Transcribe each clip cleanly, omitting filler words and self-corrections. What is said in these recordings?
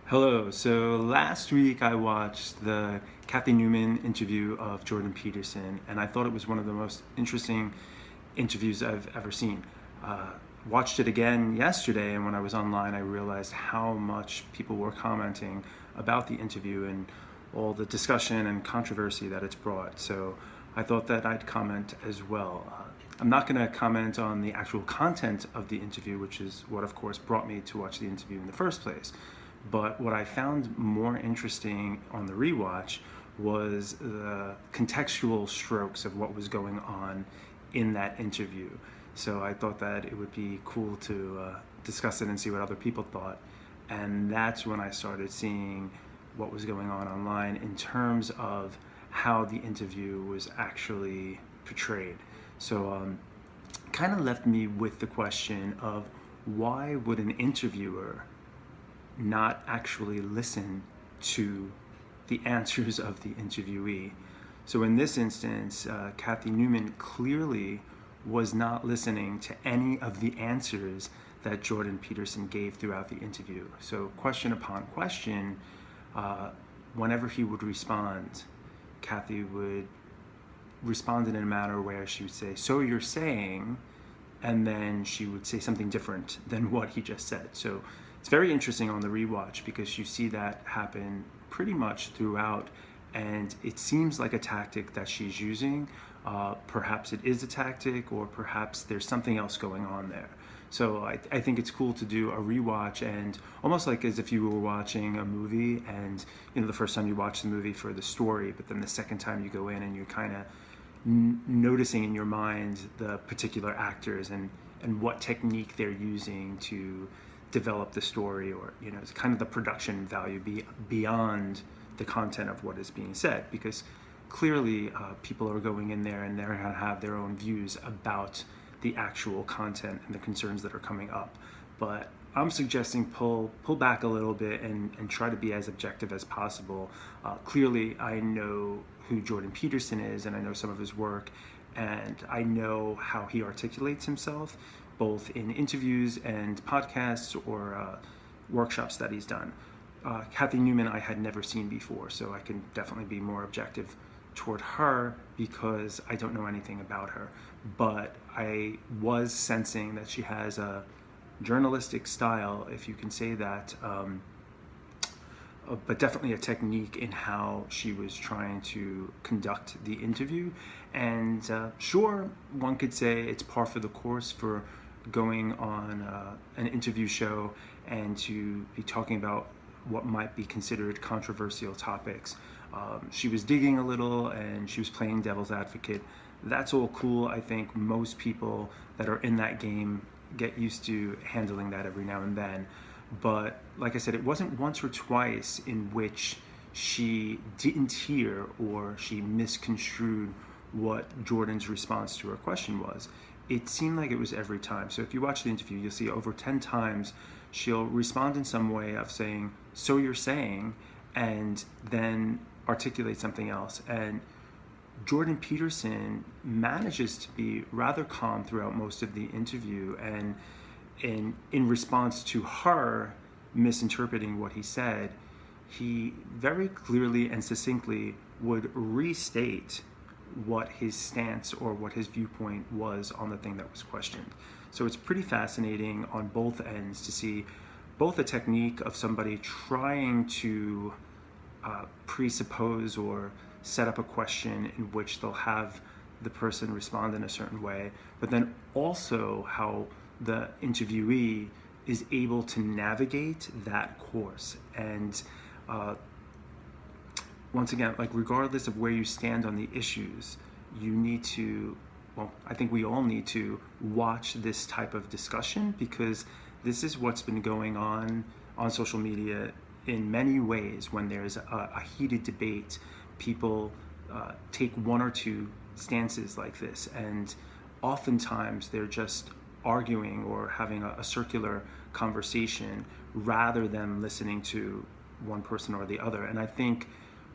Hello. So last week I watched the Cathy Newman interview of Jordan Peterson, and I thought it was one of the most interesting interviews I've ever seen. Watched it again yesterday, and when I was online, I realized how much people were commenting about the interview and all the discussion and controversy that it's brought. So I thought that I'd comment as well. I'm not going to comment on the actual content of the interview, which is what, of course, brought me to watch the interview in the first place. But what I found more interesting on the rewatch was the contextual strokes of what was going on in that interview. So I thought that it would be cool to discuss it and see what other people thought. And that's when I started seeing what was going on online in terms of how the interview was actually portrayed. So kind of left me with the question of why would an interviewer not actually listen to the answers of the interviewee? So in this instance, Cathy Newman clearly was not listening to any of the answers that Jordan Peterson gave throughout the interview. So question upon question, whenever he would respond, Cathy would respond in a manner where she would say, "So you're saying," and then she would say something different than what he just said. So it's very interesting on the rewatch because you see that happen pretty much throughout, and it seems like a tactic that she's using. Perhaps it is a tactic, or perhaps there's something else going on there. So I think it's cool to do a rewatch, and almost like as if you were watching a movie, and the first time you watch the movie for the story, but then the second time you go in and you're kind of noticing in your mind the particular actors and what technique they're using to develop the story, or it's kind of the production value beyond the content of what is being said, because clearly people are going in there and they're going to have their own views about the actual content and the concerns that are coming up. But I'm suggesting pull back a little bit and try to be as objective as possible. Clearly, I know who Jordan Peterson is, and I know some of his work, and I know how he articulates himself, both in interviews and podcasts or workshops that he's done. Cathy Newman I had never seen before, so I can definitely be more objective toward her because I don't know anything about her. But I was sensing that she has a journalistic style, if you can say that, but definitely a technique in how she was trying to conduct the interview. And sure, one could say it's par for the course for going on an interview show and to be talking about what might be considered controversial topics. She was digging a little and she was playing devil's advocate. That's all cool. I think most people that are in that game get used to handling that every now and then. But like I said, it wasn't once or twice in which she didn't hear or she misconstrued what Jordan's response to her question was. It seemed like it was every time. So if you watch the interview, you'll see over 10 times she'll respond in some way of saying, "So you're saying," and then articulate something else. And Jordan Peterson manages to be rather calm throughout most of the interview, and in response to her misinterpreting what he said, he very clearly and succinctly would restate what his stance or what his viewpoint was on the thing that was questioned. So it's pretty fascinating on both ends to see both a technique of somebody trying to presuppose or set up a question in which they'll have the person respond in a certain way, but then also how the interviewee is able to navigate that course. And once again, like regardless of where you stand on the issues, you need to, well, I think we all need to watch this type of discussion, because this is what's been going on social media in many ways. When there's a heated debate, people take one or two stances like this, and oftentimes they're just arguing or having a circular conversation rather than listening to one person or the other. And I think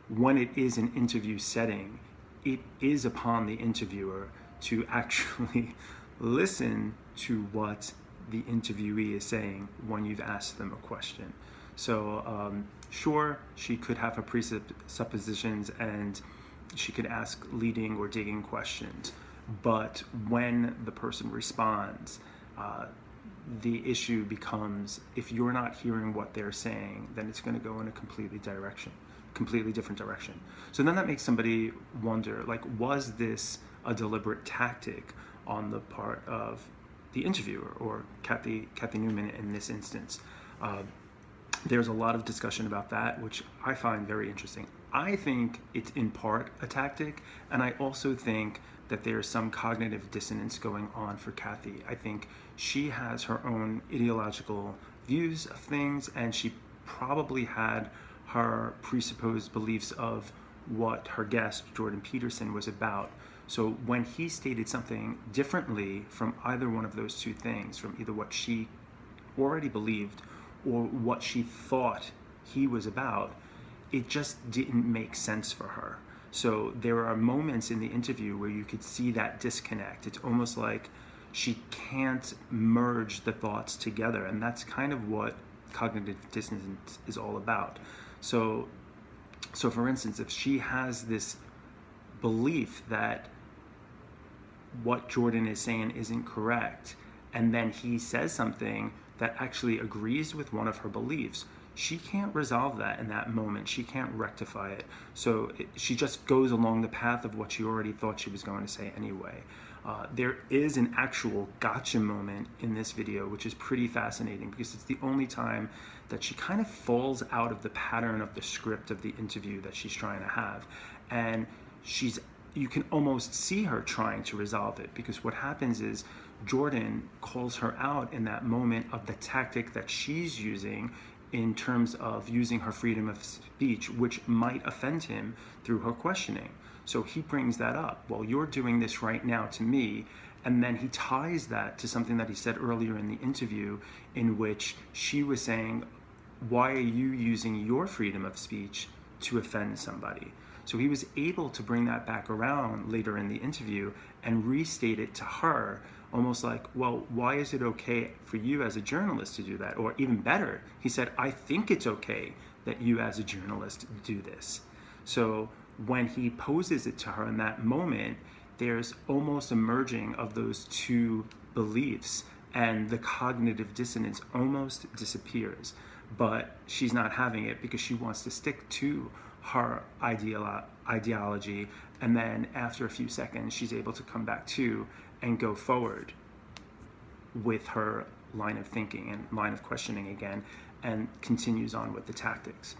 when it is an interview setting, it is upon the interviewer to actually listen to what the interviewee is saying when you've asked them a question. So sure, she could have her presuppositions and she could ask leading or digging questions, but when the person responds, the issue becomes, if you're not hearing what they're saying, then it's going to go in a completely different direction. So then that makes somebody wonder, like, was this a deliberate tactic on the part of the interviewer, or Cathy Newman in this instance? There's a lot of discussion about that, which I find very interesting. I think it's in part a tactic, and I also think that there's some cognitive dissonance going on for Cathy. I think she has her own ideological views of things, and she probably had her presupposed beliefs of what her guest, Jordan Peterson, was about. So when he stated something differently from either one of those two things, from either what she already believed or what she thought he was about, it just didn't make sense for her. So there are moments in the interview where you could see that disconnect. It's almost like she can't merge the thoughts together, and that's kind of what cognitive dissonance is all about. So for instance, if she has this belief that what Jordan is saying isn't correct, and then he says something that actually agrees with one of her beliefs, she can't resolve that in that moment. She can't rectify it. So she just goes along the path of what she already thought she was going to say anyway. There is an actual gotcha moment in this video, which is pretty fascinating because it's the only time that she kind of falls out of the pattern of the script of the interview that she's trying to have. And you can almost see her trying to resolve it, because what happens is Jordan calls her out in that moment of the tactic that she's using in terms of using her freedom of speech, which might offend him through her questioning. So he brings that up. Well, you're doing this right now to me. And then he ties that to something that he said earlier in the interview, in which she was saying, why are you using your freedom of speech to offend somebody? So he was able to bring that back around later in the interview and restate it to her, almost like, well, why is it okay for you as a journalist to do that? Or even better, he said, I think it's okay that you as a journalist do this. So when he poses it to her in that moment, there's almost a merging of those two beliefs, and the cognitive dissonance almost disappears. But she's not having it because she wants to stick to her ideology, and then after a few seconds she's able to come back to and go forward with her line of thinking and line of questioning again, and continues on with the tactics.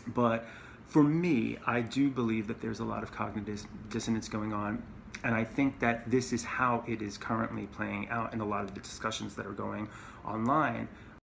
But for me, I do believe that there's a lot of cognitive dissonance going on, and I think that this is how it is currently playing out in a lot of the discussions that are going online.